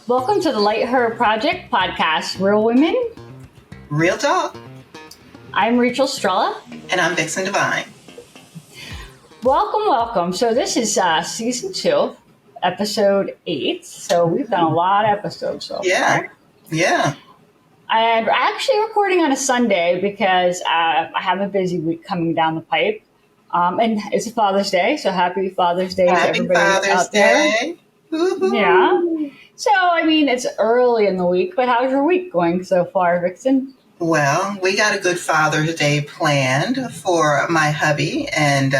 Welcome to the Light Her Project podcast, Real Women. Real talk. I'm Rachel Strella. And I'm Vixen Divine. Welcome. So this is season 2, episode 8. So we've done a lot of episodes so far. Yeah. And we're actually recording on a Sunday because I have a busy week coming down the pipe. And it's a Father's Day, so happy Father's Day to everybody out there. Woo-hoo. Yeah. So, it's early in the week, but how's your week going so far, Vixen? Well, we got a good Father's Day planned for my hubby, and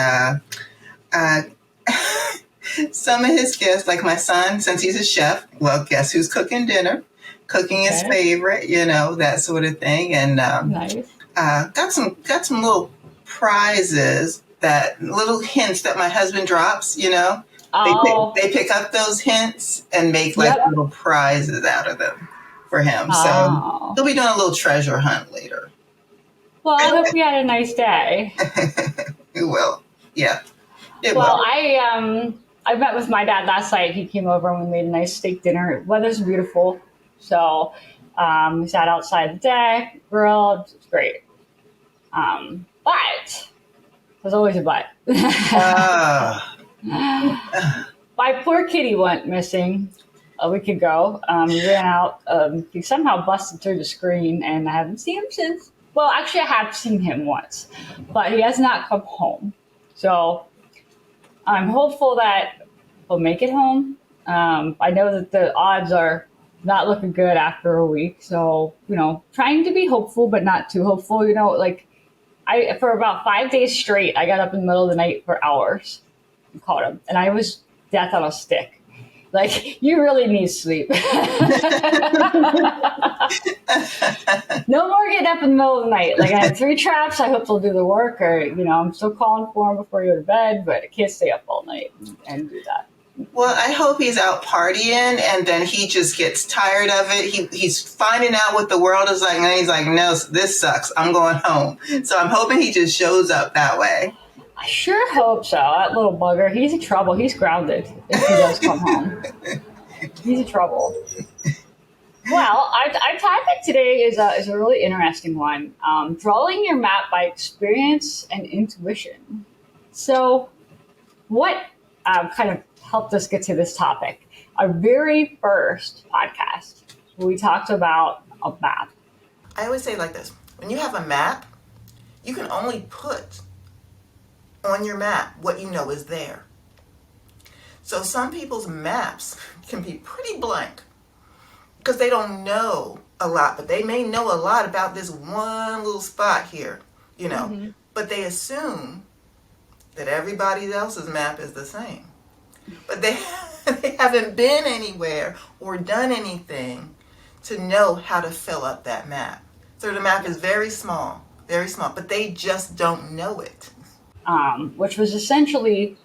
some of his gifts, like my son, since he's a chef, well, guess who's cooking dinner? Cooking his favorite, that sort of thing. And Nice. got some little prizes, little hints that my husband drops, They pick up those hints and make little prizes out of them for him. So he'll be doing a little treasure hunt later. Well, I hope you had a nice day. It will. Yeah. Well, I met with my dad last night. He came over and we made a nice steak dinner. Weather's beautiful. So we sat outside the deck, grilled. It's great. But there's always a but. My poor kitty went missing a week ago. He ran out. He somehow busted through the screen, and I haven't seen him since. Well, actually, I have seen him once, but he has not come home. So I'm hopeful that he'll make it home. I know that the odds are not looking good after a week. So, trying to be hopeful, but not too hopeful. For about 5 days straight, I got up in the middle of the night for hours. Caught him, and I was death on a stick. Like, you really need sleep. No more getting up in the middle of the night. Like, I had 3 traps. I hope they'll do the work, or I'm still calling for them before you go to bed, but I can't stay up all night and do that. Well, I hope he's out partying and then he just gets tired of it. He's finding out what the world is like, and he's like, no, this sucks. I'm going home. So I'm hoping he just shows up that way. I sure hope so. That little bugger, he's in trouble. He's grounded if he does come home. He's in trouble. Well, our topic today is a really interesting one. Drawing your map by experience and intuition. So what kind of helped us get to this topic? Our very first podcast, we talked about a map. I always say it like this. When you have a map, you can only put on your map what you know is there. So some people's maps can be pretty blank because they don't know a lot, but they may know a lot about this one little spot here, Mm-hmm. But they assume that everybody else's map is the same. But they haven't been anywhere or done anything to know how to fill up that map. So the map is very small, but they just don't know it. Which was essentially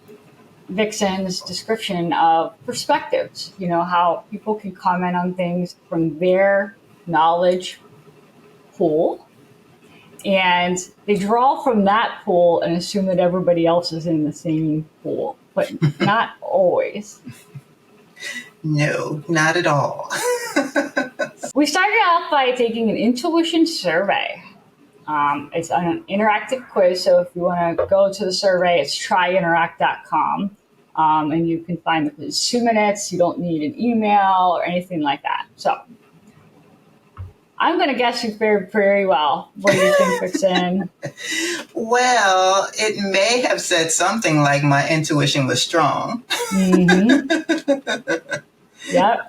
Vixen's description of perspectives, how people can comment on things from their knowledge pool, and they draw from that pool and assume that everybody else is in the same pool, but not always. No, not at all. We started off by taking an intuition survey. It's an interactive quiz, so if you want to go to the survey, it's tryinteract.com, and you can find the quiz 2 minutes. You don't need an email or anything like that. So I'm going to guess you fared very well. What do you think, Vixen? Well, it may have said something like my intuition was strong. Mm-hmm. Yep.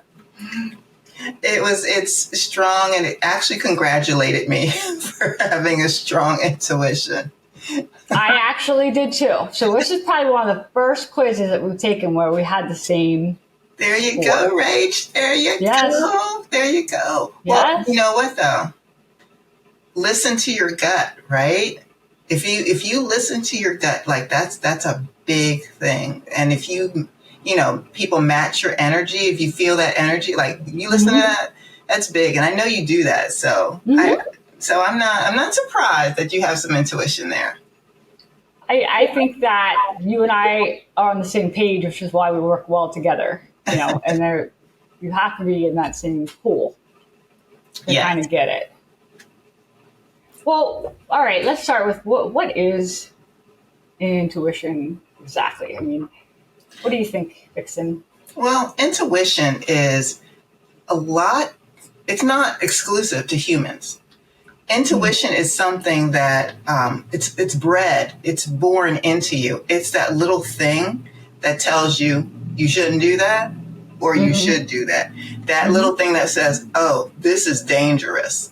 It's strong, and it actually congratulated me for having a strong intuition. I actually did too. So this is probably one of the first quizzes that we've taken where we had the same. There you go, Rach. There you go. There you go. Yes. Well, you know what though? Listen to your gut, right? If you listen to your gut, like that's a big thing. And if people match your energy. If you feel that energy, like you listen to that, that's big. And I know you do that. So I'm not surprised that you have some intuition there. I think that you and I are on the same page, which is why we work well together. And you have to be in that same pool to Yeah. kind of get it. Well, all right, let's start with what is intuition exactly? I mean, what do you think, Vixen? Well, intuition is a lot, it's not exclusive to humans. Intuition is something that it's bred, it's born into you. It's that little thing that tells you you shouldn't do that or you should do that. That little thing that says, oh, this is dangerous.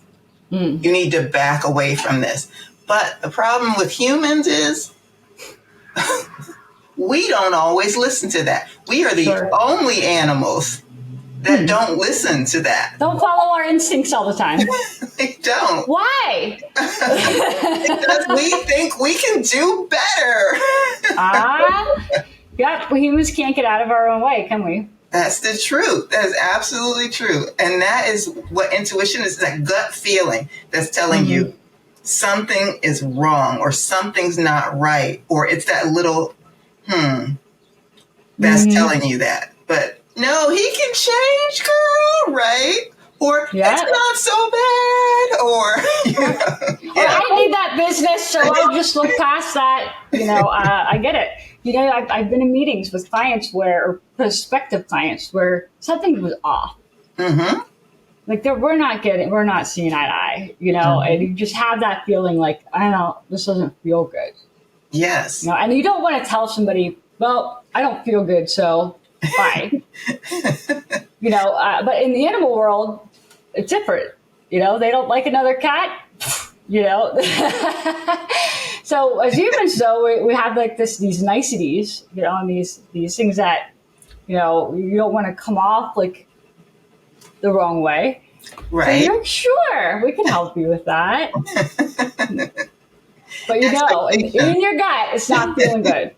You need to back away from this. But the problem with humans is we don't always listen to that. We are the only animals that don't listen to that. Don't follow our instincts all the time. They don't. Why? Because we think we can do better. Yep, we humans can't get out of our own way, can we? That's the truth. That is absolutely true. And that is what intuition is, that gut feeling that's telling you something is wrong or something's not right. Or it's that little that's telling you that. But no, he can change, girl, right? Or it's not so bad. Or, I need that business, so I'll just look past that. I get it. I've been in meetings with clients or prospective clients where something was off. Like we're not seeing eye to eye, and you just have that feeling like, I don't know, this doesn't feel good. Yes. And you don't want to tell somebody, well, I don't feel good, so bye. But in the animal world, it's different. They don't like another cat. So as humans, though, we have like these niceties, and these things that, you don't want to come off like the wrong way. Right. So sure, we can help you with that. But in your gut, it's not feeling good.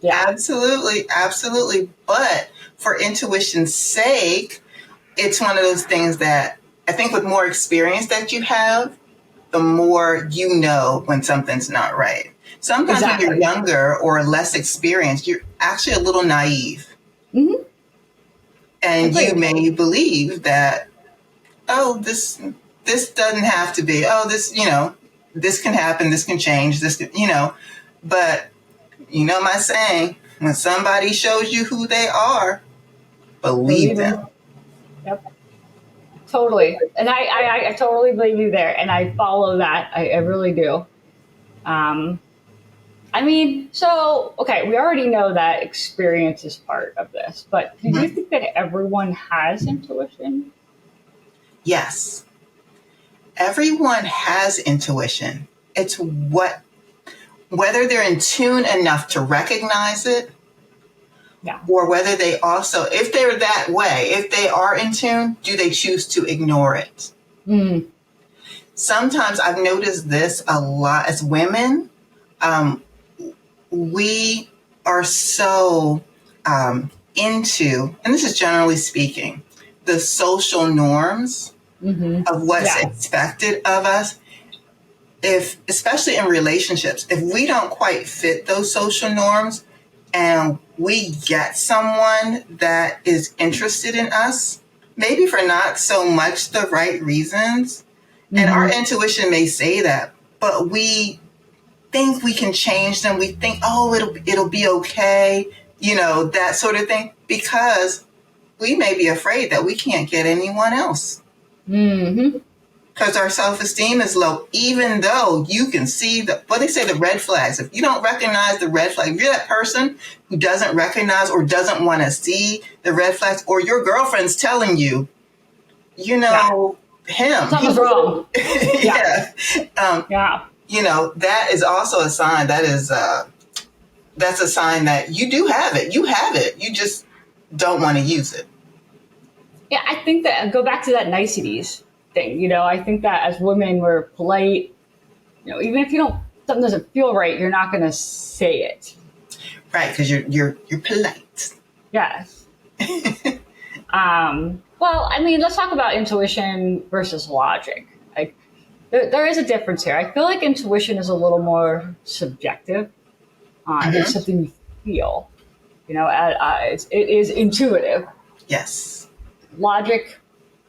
Yeah. Absolutely. Absolutely. But for intuition's sake, it's one of those things that I think with more experience that you have, the more you know when something's not right. Sometimes when you're younger or less experienced, you're actually a little naive. And you may believe that, oh, this doesn't have to be, oh, this can happen, this can change, but my saying, when somebody shows you who they are, believe them. Yep. Totally. And I totally believe you there. And I follow that. I really do. Okay, we already know that experience is part of this, but do you think that everyone has intuition? Yes. Everyone has intuition. It's whether they're in tune enough to recognize it, or whether they also, if they're that way, if they are in tune, do they choose to ignore it? Sometimes I've noticed this a lot as women. We are so into, and this is generally speaking, the social norms of what's expected of us. Especially in relationships, if we don't quite fit those social norms and we get someone that is interested in us, maybe for not so much the right reasons, and our intuition may say that, but we think we can change them. We think, oh, it'll be okay, that sort of thing, because we may be afraid that we can't get anyone else. Because our self-esteem is low, even though you can see the red flags. If you don't recognize the red flag, if you're that person who doesn't recognize or doesn't want to see the red flags, or your girlfriend's telling you, him. Something's wrong. That is also a sign. That's a sign that you do have it. You have it. You just don't want to use it. Yeah, I think that go back to that niceties thing. I think that as women, we're polite. Even if something doesn't feel right, you're not going to say it. Right, because you're polite. Yes. Well, let's talk about intuition versus logic. Like, there is a difference here. I feel like intuition is a little more subjective. It's something you feel. It is intuitive. Yes. logic,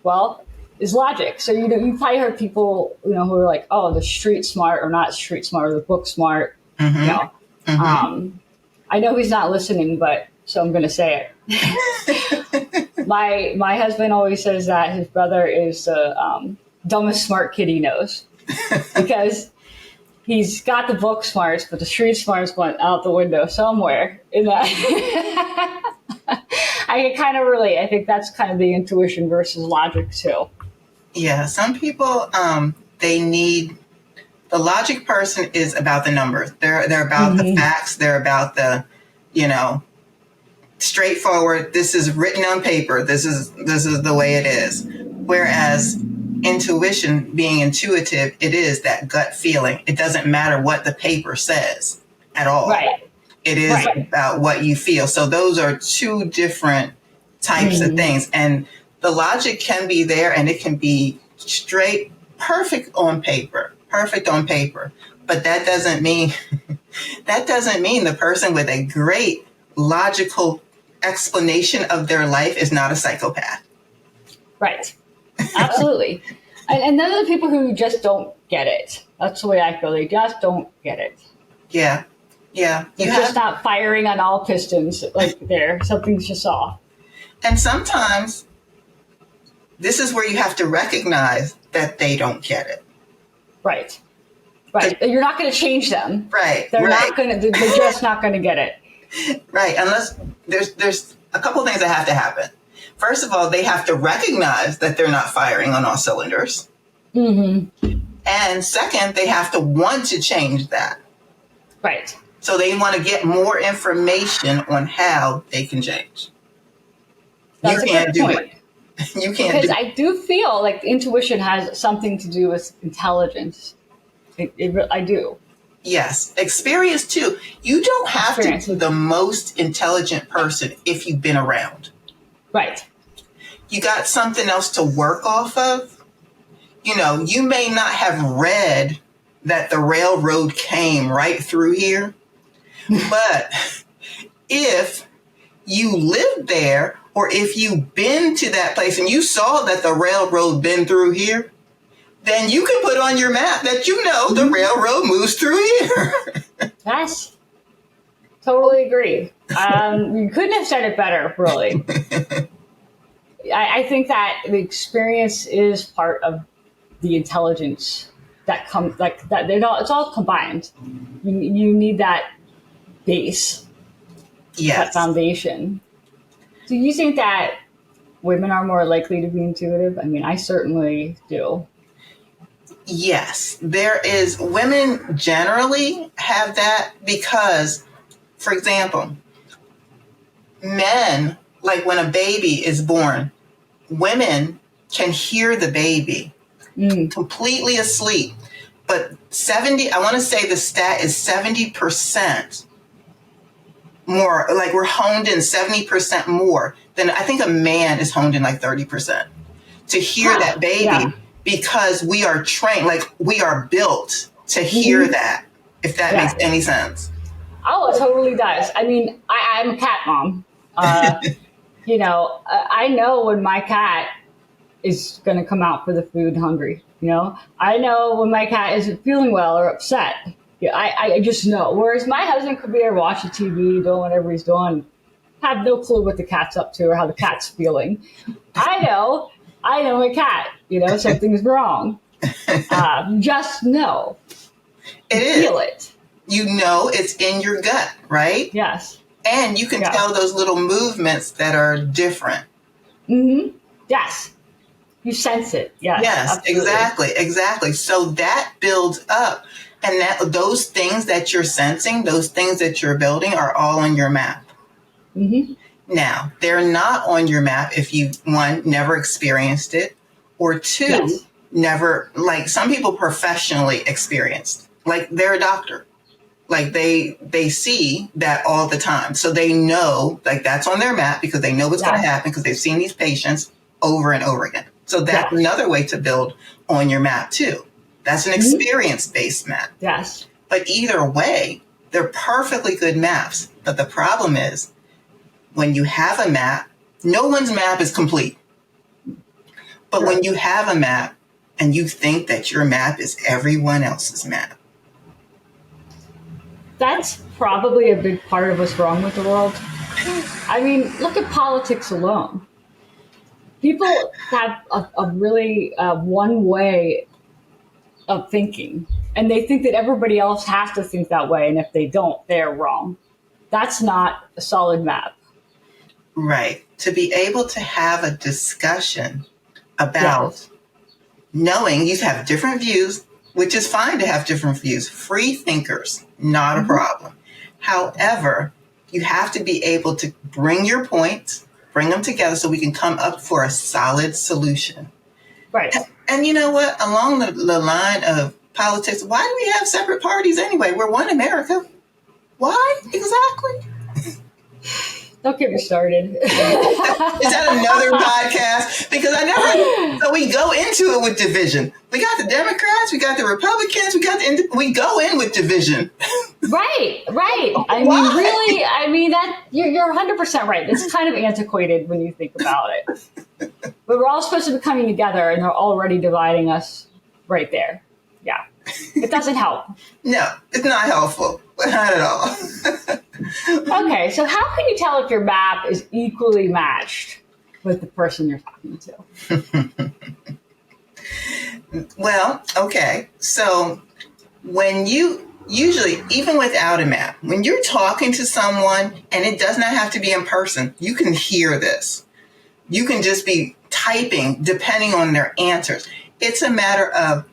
well, is logic. So you probably heard people, who are like, oh, the street smart or not street smart or the book smart. You Mm-hmm. know, Mm-hmm. I know he's not listening, but so I'm going to say it. My husband always says that his brother is the dumbest smart kid he knows because he's got the book smarts, but the street smarts went out the window somewhere in that. I can kind of relate. I think that's kind of the intuition versus logic too. Yeah, some people they need the logic person is about the numbers. They're about the facts. They're about the, straightforward. This is written on paper. This is the way it is. Whereas intuition, being intuitive, it is that gut feeling. It doesn't matter what the paper says at all. Right. It is about what you feel. So those are two different types of things. And the logic can be there and it can be straight, perfect on paper. But that doesn't mean the person with a great logical explanation of their life is not a psychopath. Right. Absolutely. and those are the people who just don't get it. That's the way I feel. They just don't get it. Yeah. Yeah. They're just not firing on all pistons like there. Something's just off. And sometimes this is where you have to recognize that they don't get it. Right. You're not going to change them. Right. They're just not going to get it. Right. Unless there's a couple of things that have to happen. First of all, they have to recognize that they're not firing on all cylinders. Mm-hmm. And second, they have to want to change that. Right. So they want to get more information on how they can change. That's you can't do it. You can't because I do feel like intuition has something to do with intelligence. I do. Yes. Experience too. You don't have to be the most intelligent person if you've been around. Right. You got something else to work off of. You may not have read that the railroad came right through here, but if you lived there or if you've been to that place and you saw that the railroad been through here, then you can put on your map that the railroad moves through here. Yes. Totally agree. You couldn't have said it better, really. I think that the experience is part of the intelligence that comes, like that. It's all combined. You need that base, that foundation. Do you think that women are more likely to be intuitive? I mean, I certainly do. Yes, there is. Women generally have that because, for example, men, like when a baby is born, women can hear the baby completely asleep. But I want to say the stat is 70% more, like we're honed in 70% more than I think a man is honed in like 30% to hear that baby because we are trained, like we are built to hear that, if that makes any sense. Oh, it totally does. I mean, I'm a cat mom. I know when my cat is going to come out for the food hungry. I know when my cat isn't feeling well or upset. Yeah, I just know. Whereas my husband could be there watching TV, doing whatever he's doing, have no clue what the cat's up to or how the cat's feeling. I know my cat. Something's wrong. Just know. It is. Feel it. It's in your gut, right? Yes. And you can tell those little movements that are different. Mm-hmm. Yes. You sense it. Yes. Yes, absolutely. Exactly. So that builds up. And those things that you're sensing, those things that you're building are all on your map. Mm-hmm. Now, they're not on your map if you, one, never experienced it, or two, never, like some people professionally experienced, like they're a doctor. Like they see that all the time. So they know, like that's on their map because they know what's going to happen because they've seen these patients over and over again. So that's another way to build on your map too. That's an experience-based map. Yes. But either way, they're perfectly good maps. But the problem is when you have a map, no one's map is complete. But Sure. when you have a map and you think that your map is everyone else's map, That's probably a big part of what's wrong with the world. I mean, look at politics alone. People have a really one way of thinking, and they think that everybody else has to think that way, and if they don't, they're wrong. That's not a solid map. right? To be able to have a discussion about Yes. knowing you have different views, which is fine to have different views. Free thinkers, not a problem. However, you have to be able to bring your points, bring them together so we can come up for a solid solution. Right. And you know what? Along the line of politics, why do we have separate parties anyway? We're one America. Why exactly? Don't get me started. Is that another podcast? Because I never. So we go into it with division. We got the Democrats, we got the Republicans, we go in with division. Right. I Why? mean, really, I mean that you're 100% right. It's kind of antiquated when you think about it. But we're all supposed to be coming together, and they're already dividing us right there. Yeah, it doesn't help. No, it's not helpful. Not at all. Okay, so how can you tell if your map is equally matched with the person you're talking to? Well, okay. So when you usually, even without a map, when you're talking to someone, and it does not have to be in person, you can hear this. You can just be typing depending on their answers. It's a matter of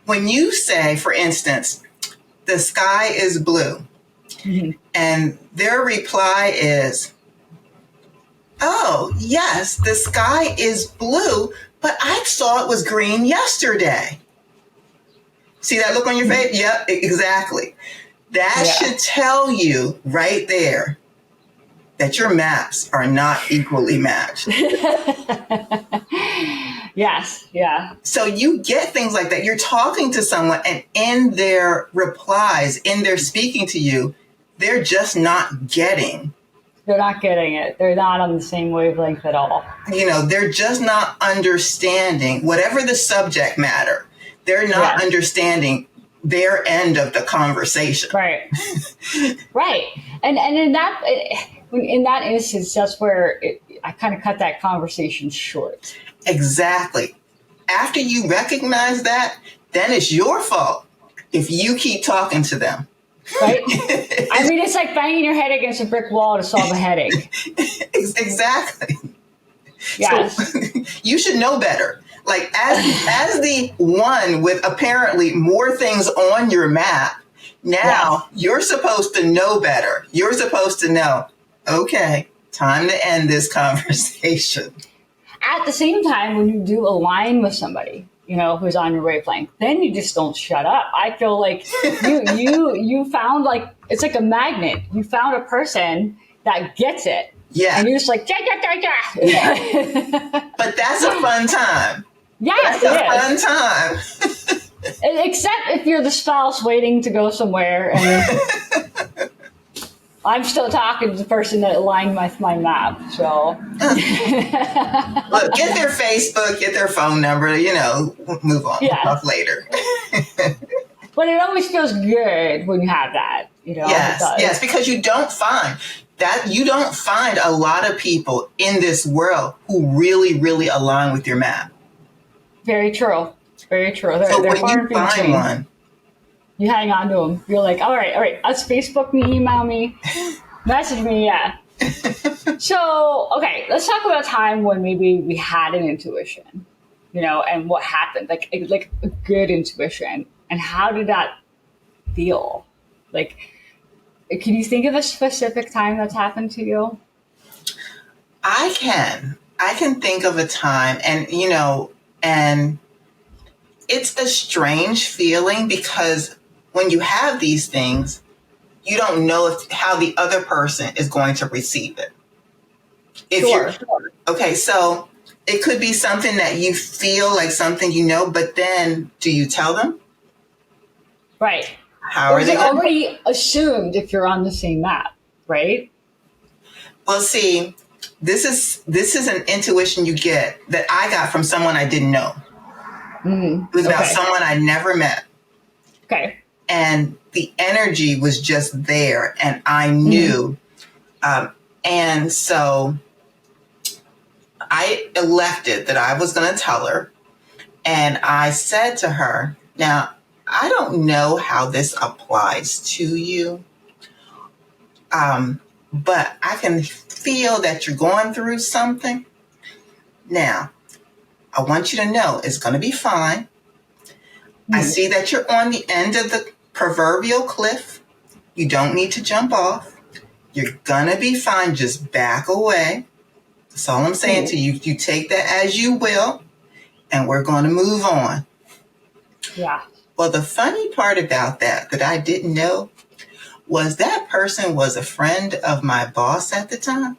when you say, for instance, the sky is blue, and their reply is, oh, yes, the sky is blue, but I saw it was green yesterday. See that look on your face? Yep, exactly. That should tell you right there that your maps are not equally matched. Yes, yeah. So you get things like that. You're talking to someone, and in their replies, in their speaking to you, they're just not getting. They're not getting it. They're not on the same wavelength at all. They're just not understanding whatever the subject matter. They're not understanding their end of the conversation. Right. Right. And in that instance, that's where I kind of cut that conversation short. Exactly. After you recognize that, then it's your fault if you keep talking to them. Right? I mean, it's like banging your head against a brick wall to solve a headache. Exactly. Yes. So, you should know better. Like as the one with apparently more things on your map, now you're supposed to know better. You're supposed to know, okay, time to end this conversation. At the same time, when you do align with somebody, who's on your wavelength, then you just don't shut up. I feel like you found, like, it's like a magnet. You found a person that gets it. Yeah. And you're just like, yeah. But that's a fun time. Yes, That's a fun time. Except if you're the spouse waiting to go somewhere and I'm still talking to the person that aligned my map. So look, get their Facebook, get their phone number, move on. Yeah. Talk later. But it always feels good when you have that, Yes, because you don't find a lot of people in this world who really, really align with your map. Very true. Very true. They're So when far you and few find between. one, You hang on to them. You're like, all right. Let's Facebook me, email me, message me, yeah. So, okay, let's talk about a time when maybe we had an intuition, and what happened, like a good intuition, and how did that feel? Like, can you think of a specific time that's happened to you? I can think of a time, and it's a strange feeling because when you have these things, you don't know how the other person is going to receive it. Sure. Okay, so it could be something that you feel like something but then do you tell them? Right. How Or are is they it going already assumed if you're on the same map, right? Well, see, this is an intuition you get that I got from someone I didn't know. It was about someone I never met. Okay. And the energy was just there, and I knew. And so I elected that I was going to tell her. And I said to her, now, I don't know how this applies to you, but I can feel that you're going through something. Now, I want you to know it's going to be fine. I see that you're on the end of the proverbial cliff. You don't need to jump off. You're going to be fine. Just back away. That's all I'm saying to you. You take that as you will, and we're going to move on. Yeah. Well, the funny part about that I didn't know was that person was a friend of my boss at the time.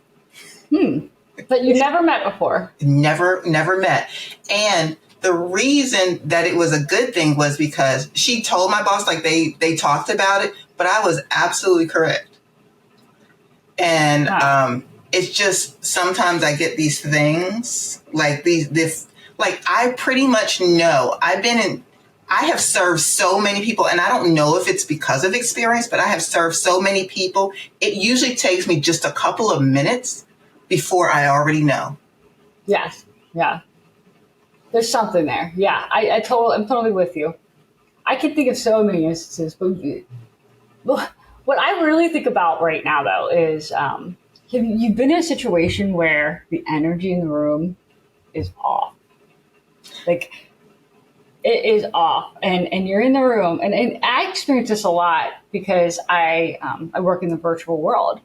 But you never met before. Never met. And the reason that it was a good thing was because she told my boss, like they talked about it, but I was absolutely correct. And it's just sometimes I get these things like like I pretty much know I have served so many people, and I don't know if it's because of experience, but I have served so many people. It usually takes me just a couple of minutes before I already know. Yes. Yeah. There's something there. Yeah. I'm totally with you. I can think of so many instances, but what I really think about right now, though, is you've been in a situation where the energy in the room is off. Like, it is off, and you're in the room, and I experience this a lot because I work in the virtual world,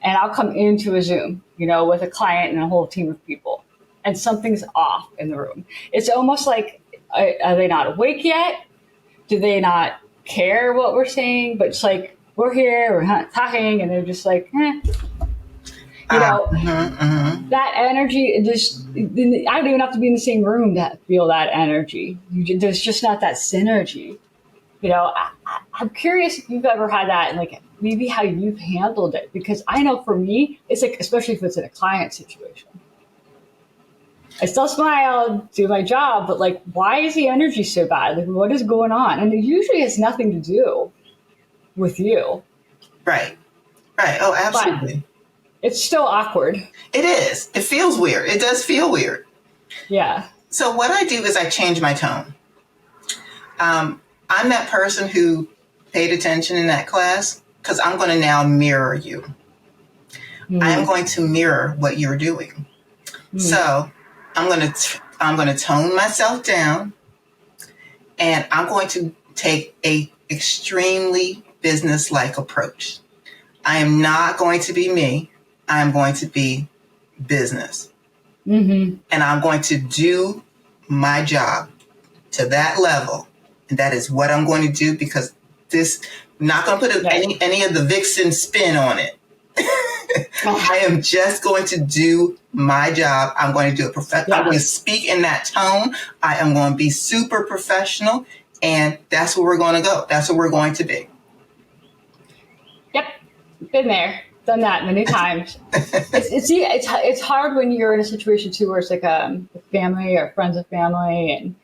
and I'll come into a Zoom, with a client and a whole team of people, and something's off in the room. It's almost like, are they not awake yet? Do they not care what we're saying? But it's like, we're here, we're not talking, and they're just like, that energy, I don't even have to be in the same room to feel that energy. There's just not that synergy. I'm curious if you've ever had that, and like maybe how you've handled it, because I know for me, it's like, especially if it's in a client situation, I still smile, do my job, but like, why is the energy so bad? Like, what is going on? And it usually has nothing to do with you. Right. Oh, absolutely. But it's still awkward. It is. It feels weird. It does feel weird. Yeah. So what I do is I change my tone. I'm that person who paid attention in that class because I'm going to now mirror you. I am going to mirror what you're doing. So I'm going to tone myself down, and I'm going to take a extremely business-like approach. I am not going to be me. I am going to be business. And I'm going to do my job to that level. And that is what I'm going to do, because I'm not going to put any of the vixen spin on it. I am just going to do my job. I'm going to do it professionally. I'm going to speak in that tone. I am going to be super professional. And that's where we're going to go. That's where we're going to be. Yep. Been there. Done that many times. It's hard when you're in a situation too where it's like a family or friends of family, and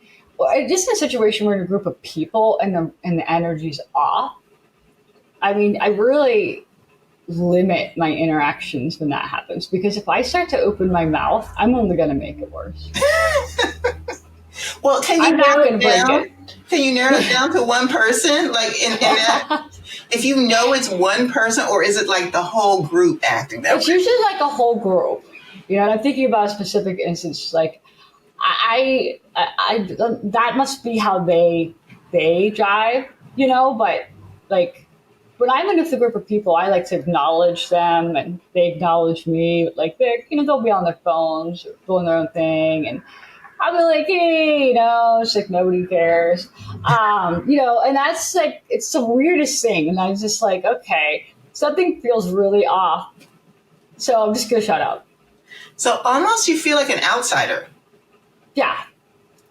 just in a situation where you're in a group of people and the energy's off. I mean, I really limit my interactions when that happens, because if I start to open my mouth, I'm only going to make it worse. Well, can you narrow it down? Can you narrow it down to one person? Like in that, if you know it's one person, or is it like the whole group acting that way? It's usually like a whole group. And I'm thinking about a specific instance. Like I that must be how they jive, But like when I'm in with a group of people, I like to acknowledge them, and they acknowledge me. Like they'll be on their phones, doing their own thing, and I'll be like, hey, it's like nobody cares, and that's like, it's the weirdest thing. And I'm just like, okay, something feels really off, so I'm just gonna shut up. So almost you feel like an outsider. Yeah.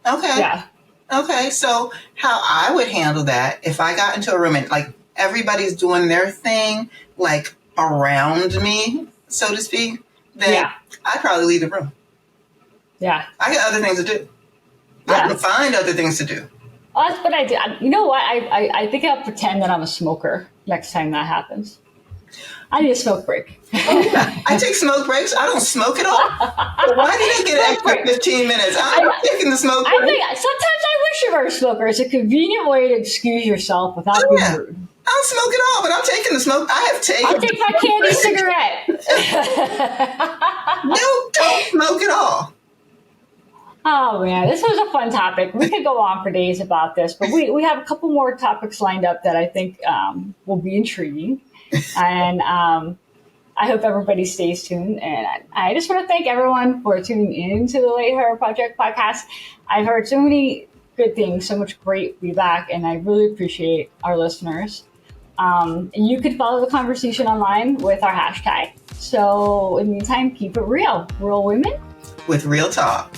Okay. Yeah. Okay. So how I would handle that if I got into a room and like everybody's doing their thing, like around me, so to speak, then Yeah. I'd probably leave the room. Yeah. I got other things to do. I Yeah. can find other things to do. Oh, that's what I do. You know what? I think I'll pretend that I'm a smoker next time that happens. I need a smoke break. I take smoke breaks. I don't smoke at all. But why did I get an Smoke extra break. 15 minutes? I'm taking the smoke I break. think sometimes I wish you were a smoker. It's a convenient way to excuse yourself without Oh, being yeah. rude. I don't smoke at all, but I'm taking the smoke. I have taken. I'll take my candy cigarette. No, don't smoke at all. Oh man, this was a fun topic. We could go on for days about this, but we have a couple more topics lined up that I think will be intriguing. And I hope everybody stays tuned. And I just want to thank everyone for tuning in to the Late Her Project podcast. I've heard so many good things, so much great feedback, and I really appreciate our listeners. And you could follow the conversation online with our hashtag. So in the meantime, keep it real. Real women With real talk.